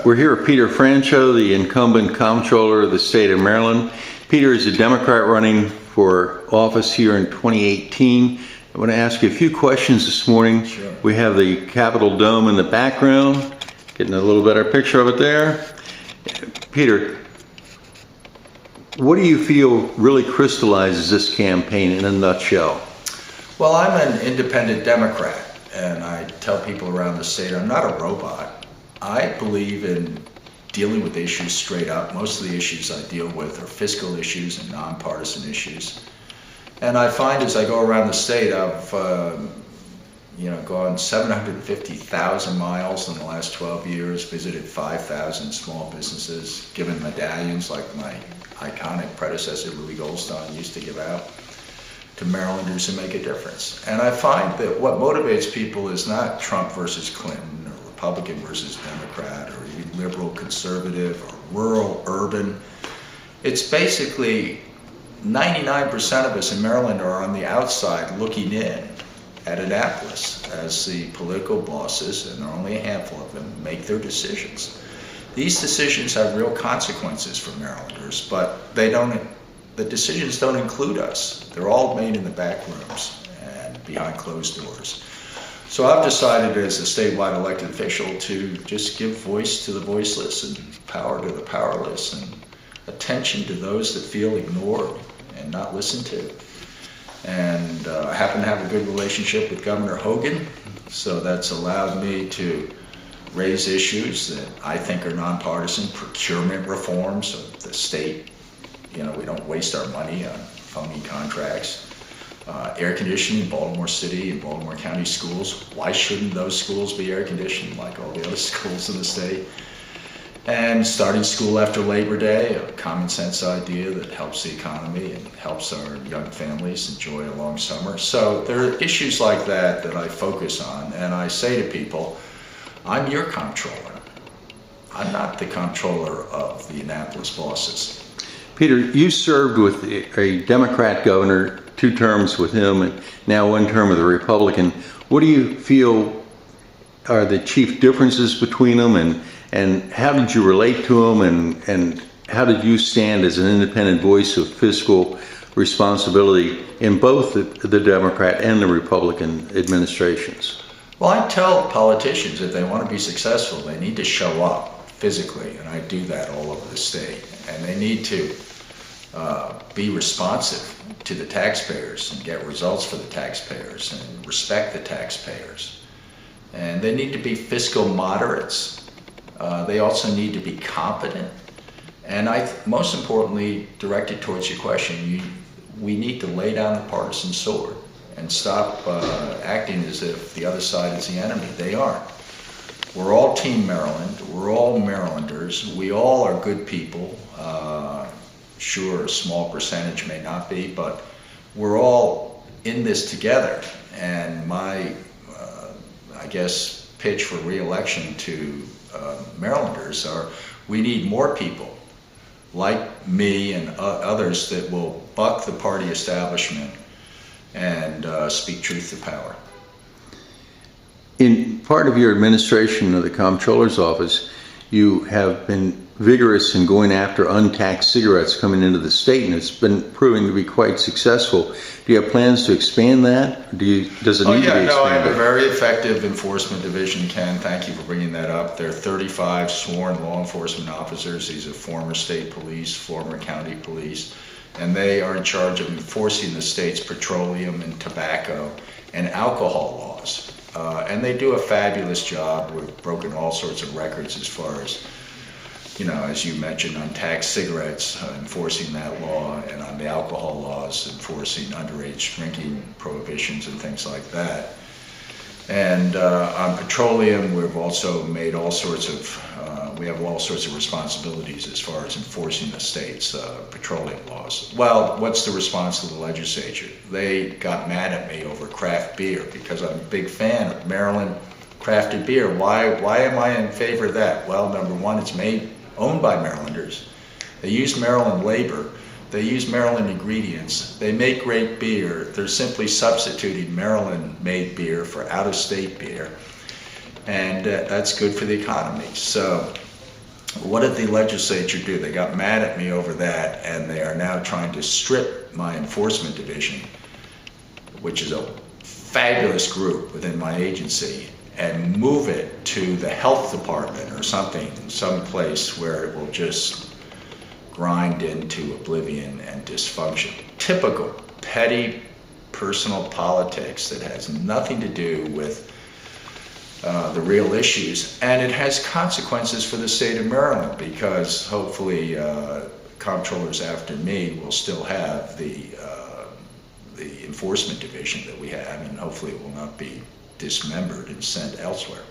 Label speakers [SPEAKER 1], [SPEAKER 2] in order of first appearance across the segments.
[SPEAKER 1] We're here with Peter Franchot, the incumbent comptroller of the state of Maryland. Peter is a Democrat running for office here in 2018. I want to ask you a few questions this morning.
[SPEAKER 2] Sure.
[SPEAKER 1] We have the Capitol Dome in the background, getting a little better picture of it there. Peter, what do you feel really crystallizes this campaign in a nutshell?
[SPEAKER 2] Well, I'm an independent Democrat, and I tell people around the state I'm not a robot. I believe in dealing with issues straight up. Most of the issues I deal with are fiscal issues and nonpartisan issues. And I find as I go around the state, I've gone 750,000 miles in the last 12 years, visited 5,000 small businesses, given medallions like my iconic predecessor Louis Goldstein used to give out to Marylanders who make a difference. And I find that what motivates people is not Trump versus Clinton, Republican versus Democrat, or even liberal conservative, or rural urban. It's basically 99% of us in Maryland are on the outside looking in at Annapolis as the political bosses, and there are only a handful of them, make their decisions. These decisions have real consequences for Marylanders, but the decisions don't include us. They're all made in the back rooms and behind closed doors. So I've decided as a statewide elected official to just give voice to the voiceless and power to the powerless and attention to those that feel ignored and not listened to. And I happen to have a good relationship with Governor Hogan, so that's allowed me to raise issues that I think are nonpartisan, procurement reforms so the state, we don't waste our money on phony contracts. Air conditioning in Baltimore City and Baltimore County schools. Why shouldn't those schools be air conditioned like all the other schools in the state? And starting school after Labor Day, a common sense idea that helps the economy and helps our young families enjoy a long summer. So there are issues like that that I focus on, and I say to people, I'm your comptroller. I'm not the comptroller of the Annapolis bosses.
[SPEAKER 1] Peter, you served with a Democrat governor, 2 terms with him, and now 1 term with a Republican. What do you feel are the chief differences between them, and how did you relate to them, and how did you stand as an independent voice of fiscal responsibility in both the Democrat and the Republican administrations?
[SPEAKER 2] Well, I tell politicians if they want to be successful, they need to show up physically, and I do that all over the state, and they need to be responsive to the taxpayers and get results for the taxpayers and respect the taxpayers. And they need to be fiscal moderates. They also need to be competent. And most importantly, directed towards your question, we need to lay down the partisan sword and stop acting as if the other side is the enemy. They aren't. We're all Team Maryland. We're all Marylanders. We all are good people. Sure, a small percentage may not be, but we're all in this together. And my, pitch for re-election to Marylanders are we need more people like me and others that will buck the party establishment and speak truth to power.
[SPEAKER 1] In part of your administration of the Comptroller's office, you have been vigorous in going after untaxed cigarettes coming into the state, and it's been proving to be quite successful. Do you have plans to expand that? Does it need to be expanded?
[SPEAKER 2] I have a very effective enforcement division, Ken. Thank you for bringing that up. There are 35 sworn law enforcement officers. These are former state police, former county police, and they are in charge of enforcing the state's petroleum and tobacco and alcohol laws. And they do a fabulous job. We've broken all sorts of records as far as, as you mentioned, on taxed cigarettes, enforcing that law, and on the alcohol laws, enforcing underage drinking prohibitions and things like that. And on petroleum, we've also made all sorts of, we have all sorts of responsibilities as far as enforcing the state's petroleum laws. Well, what's the response to the legislature? They got mad at me over craft beer because I'm a big fan of Maryland crafted beer. Why am I in favor of that? Well, number one, it's owned by Marylanders. They use Maryland labor. They use Maryland ingredients. They make great beer. They're simply substituting Maryland-made beer for out-of-state beer. And that's good for the economy. So what did the legislature do? They got mad at me over that, and they are now trying to strip my enforcement division, which is a fabulous group within my agency, and move it to the health department or something, some place where it will just grind into oblivion and dysfunction. Typical petty personal politics that has nothing to do with the real issues, and it has consequences for the state of Maryland because hopefully comptrollers after me will still have the enforcement division that we have, and hopefully it will not be dismembered and sent elsewhere.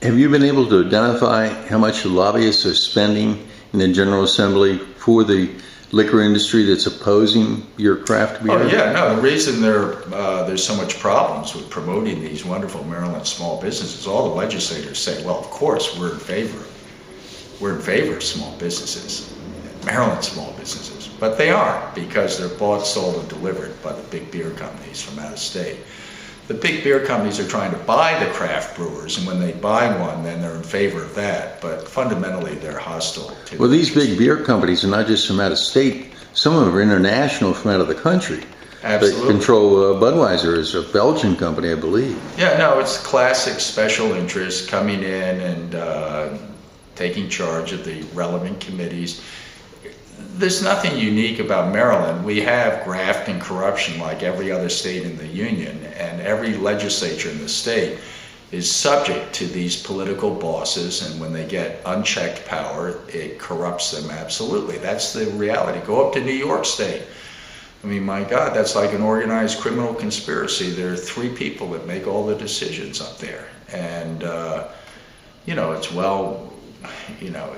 [SPEAKER 1] Have you been able to identify how much the lobbyists are spending in the General Assembly for the liquor industry that's opposing your craft beer?
[SPEAKER 2] Oh yeah, no, the reason there's so much problems with promoting these wonderful Maryland small businesses, all the legislators say, well, of course, we're in favor of small businesses, Maryland small businesses, but they aren't because they're bought, sold, and delivered by the big beer companies from out of state. The big beer companies are trying to buy the craft brewers, and when they buy one, then they're in favor of that. But fundamentally, they're hostile to.
[SPEAKER 1] Well, these big beer companies are not just from out of state; some of them are international, from out of the country.
[SPEAKER 2] Absolutely.
[SPEAKER 1] They control Budweiser is a Belgian company, I believe.
[SPEAKER 2] Yeah, no, it's classic special interests coming in and taking charge of the relevant committees. There's nothing unique about Maryland. We have graft and corruption like every other state in the union, and every legislature in the state is subject to these political bosses, and when they get unchecked power, it corrupts them absolutely. That's the reality. Go up to New York State. I mean, my God, that's like an organized criminal conspiracy. There are 3 people that make all the decisions up there, and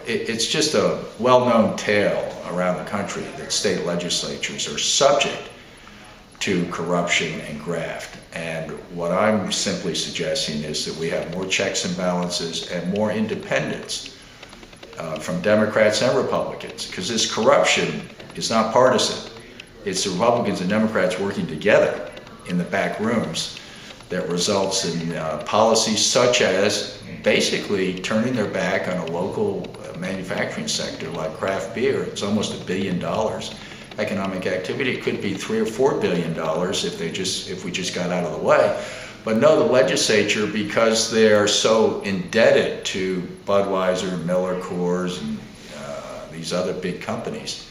[SPEAKER 2] it's just a well-known tale around the country that state legislatures are subject to corruption and graft. And what I'm simply suggesting is that we have more checks and balances and more independence from Democrats and Republicans, because this corruption is not partisan. It's the Republicans and Democrats working together in the back rooms that results in policies such as basically turning their back on a local manufacturing sector like craft beer. It's almost $1 billion economic activity. It could be $3 or $4 billion if we just got out of the way. But no, the legislature, because they are so indebted to Budweiser, Miller Coors, and these other big companies,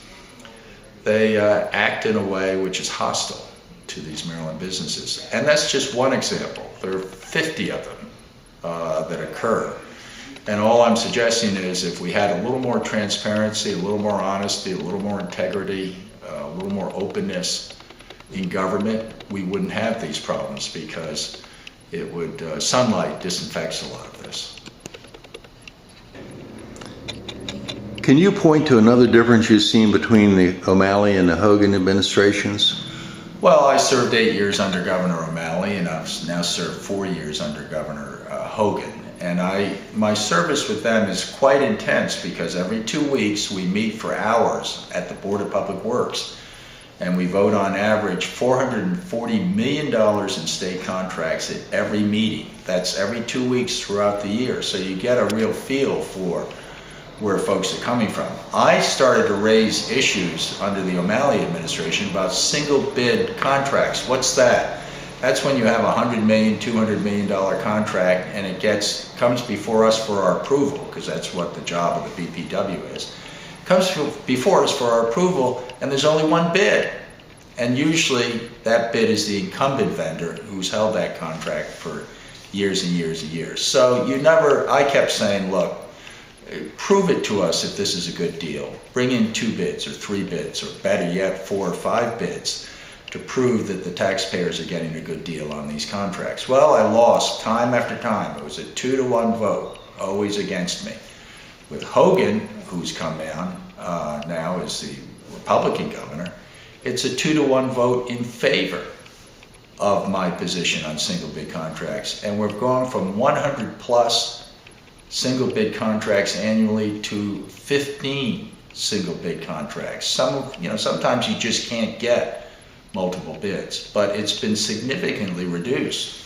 [SPEAKER 2] they act in a way which is hostile to these Maryland businesses. And that's just one example. There are 50 of them that occur. And all I'm suggesting is if we had a little more transparency, a little more honesty, a little more integrity, a little more openness in government, we wouldn't have these problems because it would, sunlight disinfects a lot of this.
[SPEAKER 1] Can you point to another difference you've seen between the O'Malley and the Hogan administrations?
[SPEAKER 2] Well, I served 8 years under Governor O'Malley, and I've now served 4 years under Governor Hogan. And my service with them is quite intense because every 2 weeks we meet for hours at the Board of Public Works, and we vote on average $440 million in state contracts at every meeting. That's every 2 weeks throughout the year, so you get a real feel for where folks are coming from. I started to raise issues under the O'Malley administration about single bid contracts. What's that? That's when you have a $100 million, $200 million contract, and it comes before us for our approval, because that's what the job of the BPW is. It comes before us for our approval, and there's only one bid. And usually that bid is the incumbent vendor who's held that contract for years and years and years. So I kept saying, look, prove it to us if this is a good deal. Bring in 2 bids or 3 bids, or better yet, 4 or 5 bids. to prove that the taxpayers are getting a good deal on these contracts. Well, I lost time after time. It was a 2-to-1 vote, always against me. With Hogan, who's come down now as the Republican governor, it's a 2-to-1 vote in favor of my position on single bid contracts. And we've gone from 100 plus single bid contracts annually to 15 single bid contracts. Sometimes you just can't get multiple bids, but it's been significantly reduced.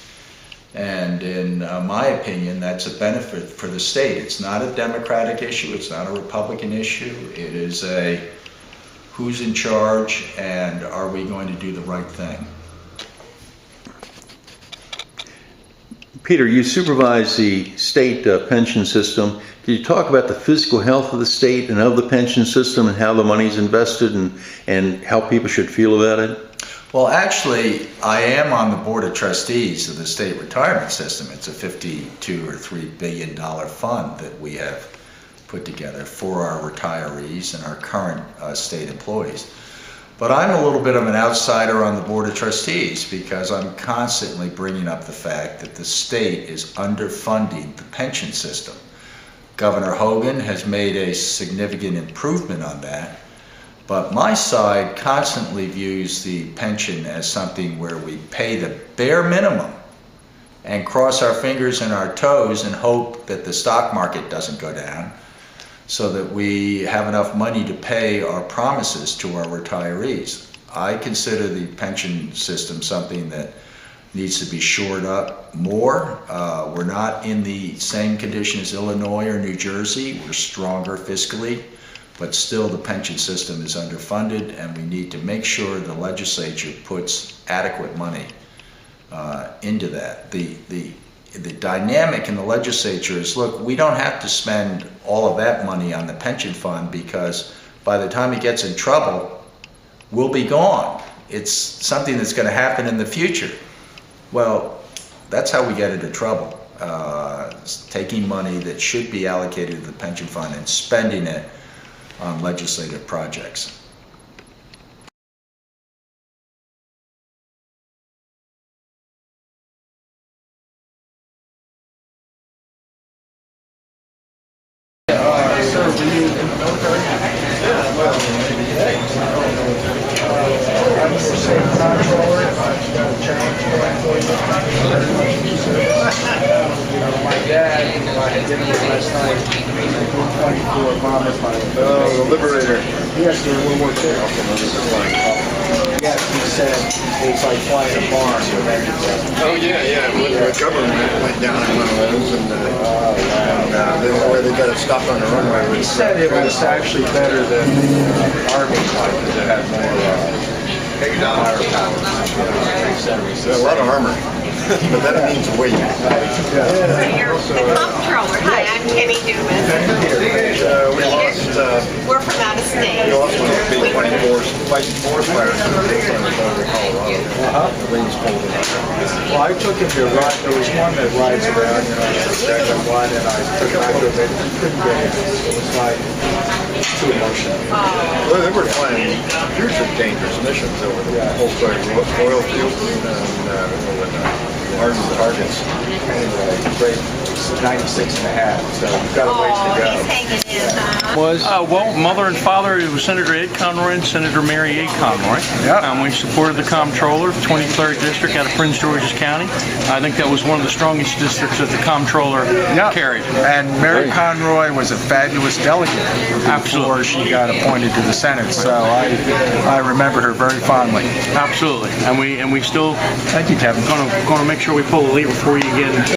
[SPEAKER 2] And in my opinion, that's a benefit for the state. It's not a Democratic issue, it's not a Republican issue. It is a who's in charge and are we going to do the right thing?
[SPEAKER 1] Peter, you supervise the state pension system. Could you talk about the fiscal health of the state and of the pension system and how the money's invested and how people should feel about it?
[SPEAKER 2] Well, actually, I am on the board of trustees of the state retirement system. It's a $52 or $3 billion fund that we have put together for our retirees and our current state employees. But I'm a little bit of an outsider on the board of trustees because I'm constantly bringing up the fact that the state is underfunding the pension system. Governor Hogan has made a significant improvement on that. But my side constantly views the pension as something where we pay the bare minimum and cross our fingers and our toes and hope that the stock market doesn't go down so that we have enough money to pay our promises to our retirees. I consider the pension system something that needs to be shored up more. We're not in the same condition as Illinois or New Jersey. We're stronger fiscally. But still the pension system is underfunded and we need to make sure the legislature puts adequate money into that. The dynamic in the legislature is, look, we don't have to spend all of that money on the pension fund because by the time he gets in trouble, we'll be gone. It's something that's going to happen in the future. Well, that's how we get into trouble, taking money that should be allocated to the pension fund and spending it on legislative projects.
[SPEAKER 3] The Liberator.
[SPEAKER 4] Yes, during World War II. Yes, he said it's like flying a barn.
[SPEAKER 3] Oh yeah. The government went down in one of those, and where they got it stopped on the runway.
[SPEAKER 4] He said it was actually better than the Army flight because it had more firepower.
[SPEAKER 3] A lot of armor, but that means weight.
[SPEAKER 5] You're the comptroller. Hi, I'm Kenny Newman.
[SPEAKER 3] We lost.
[SPEAKER 5] We're from out of state.
[SPEAKER 3] We lost one of the B-24s fighting forest fires in Colorado. The wings folded up.
[SPEAKER 4] Well, I took him to ride. There was one that rides around, one, and I took him out to it. He couldn't get in. It was like too emotional.
[SPEAKER 3] Well, they were flying hugely dangerous missions over the whole oil fields and ardent targets.
[SPEAKER 4] Anyway, great. 96 and a half, so you've got a ways to go.
[SPEAKER 5] He's hanging in, huh?
[SPEAKER 6] Well, mother and father, it was Senator Ed Conroy and Senator Mary A. Conroy.
[SPEAKER 4] Yep.
[SPEAKER 6] We supported the Comptroller, 23rd District out of Prince George's County. I think that was one of the strongest districts that the Comptroller carried.
[SPEAKER 4] And Mary Conroy was a fabulous delegate before she got appointed to the Senate, so I remember her very fondly.
[SPEAKER 6] Absolutely. And we still
[SPEAKER 4] Thank you, Kevin.
[SPEAKER 6] going to make sure we pull the lever for you again